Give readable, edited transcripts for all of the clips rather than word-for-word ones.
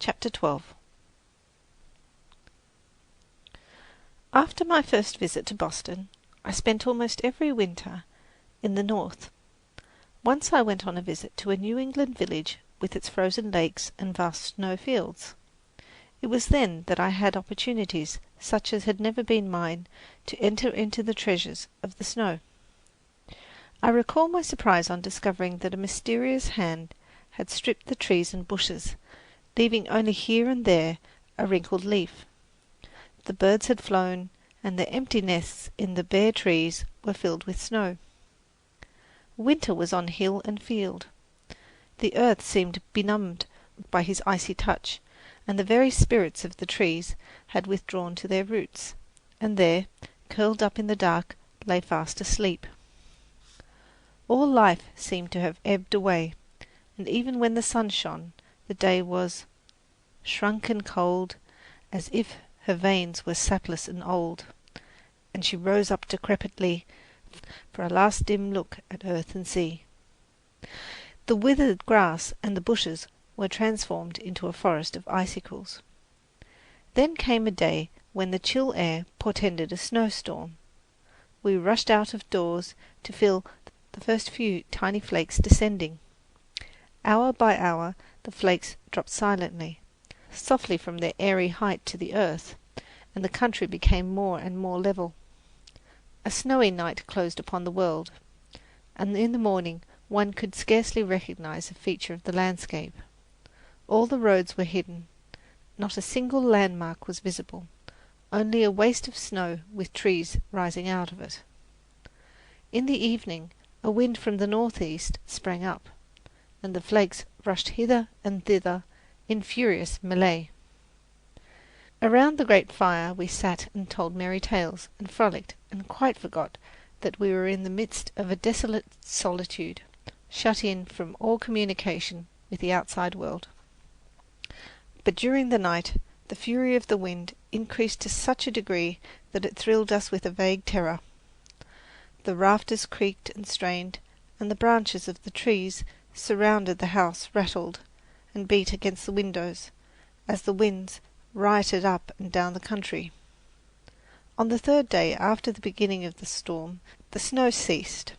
Chapter 12. After my first visit to Boston, I spent almost every winter in the North. Once I went on a visit to a New England village with its frozen lakes and vast snow fields. It was then that I had opportunities such as had never been mine to enter into the treasures of the snow. I recall my surprise on discovering that a mysterious hand had stripped the trees and bushes, leaving only here and there a wrinkled leaf. The birds had flown, and their empty nests in the bare trees were filled with snow. Winter was on hill and field. The earth seemed benumbed by his icy touch, and the very spirits of the trees had withdrawn to their roots, and there, curled up in the dark, lay fast asleep. All life seemed to have ebbed away, and even when the sun shone, the day was shrunk and cold, as if her veins were sapless and old, and she rose up decrepitly for a last dim look at earth and sea. The withered grass and the bushes were transformed into a forest of icicles. Then came a day when the chill air portended a snowstorm. We rushed out of doors to feel the first few tiny flakes descending. Hour by hour the flakes dropped silently, softly from their airy height to the earth, and the country became more and more level. A snowy night closed upon the world, and in the morning one could scarcely recognize a feature of the landscape. All the roads were hidden. Not a single landmark was visible, only a waste of snow with trees rising out of it. In the evening a wind from the northeast sprang up, and the flakes rushed hither and thither in furious melee. Around the great fire we sat and told merry tales and frolicked, and quite forgot that we were in the midst of a desolate solitude, shut in from all communication with the outside world. But during the night the fury of the wind increased to such a degree that it thrilled us with a vague terror. The rafters creaked and strained, and the branches of the trees surrounded the house rattled and beat against the windows as the winds rioted up and down the country. On the third day after the beginning of the storm, the snow ceased.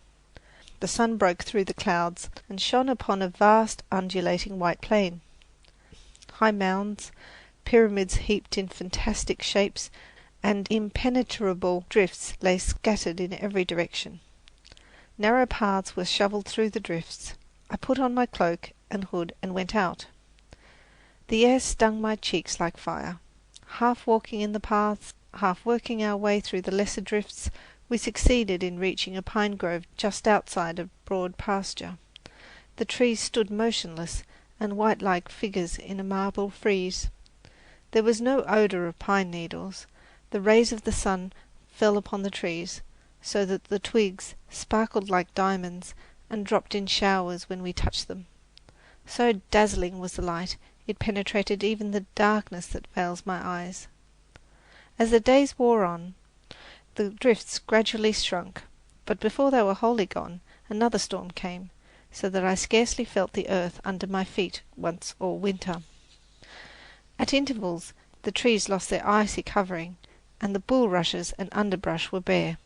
The sun broke through the clouds and shone upon a vast undulating white plain. High mounds, pyramids heaped in fantastic shapes, and impenetrable drifts lay scattered in every direction. Narrow paths were shovelled through the drifts. I put on my cloak and hood and went out. The air stung my cheeks like fire. Half walking in the paths, half working our way through the lesser drifts, we succeeded in reaching a pine grove just outside a broad pasture. The trees stood motionless and white like figures in a marble frieze. There was no odour of pine needles. The rays of the sun fell upon the trees, so that the twigs sparkled like diamonds and dropped in showers when we touched them. So dazzling was the light, it penetrated even the darkness that veils my eyes. As the days wore on, the drifts gradually shrunk, but before they were wholly gone, another storm came, so that I scarcely felt the earth under my feet once all winter. At intervals the trees lost their icy covering, and the bulrushes and underbrush were bare,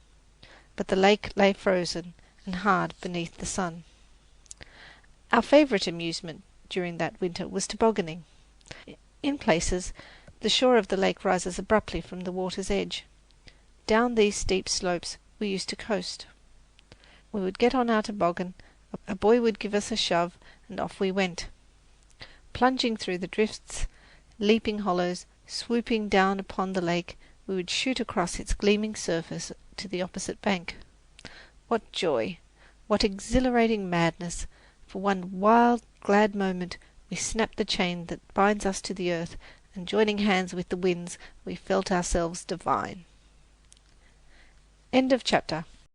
but the lake lay frozen and hard beneath the sun. Our favourite amusement during that winter was tobogganing. In places, the shore of the lake rises abruptly from the water's edge. Down these steep slopes we used to coast. We would get on our toboggan, a boy would give us a shove, and off we went. Plunging through the drifts, leaping hollows, swooping down upon the lake, we would shoot across its gleaming surface to the opposite bank. What joy! What exhilarating madness! For one wild, glad moment we snapped the chain that binds us to the earth, and joining hands with the winds, we felt ourselves divine. End of chapter.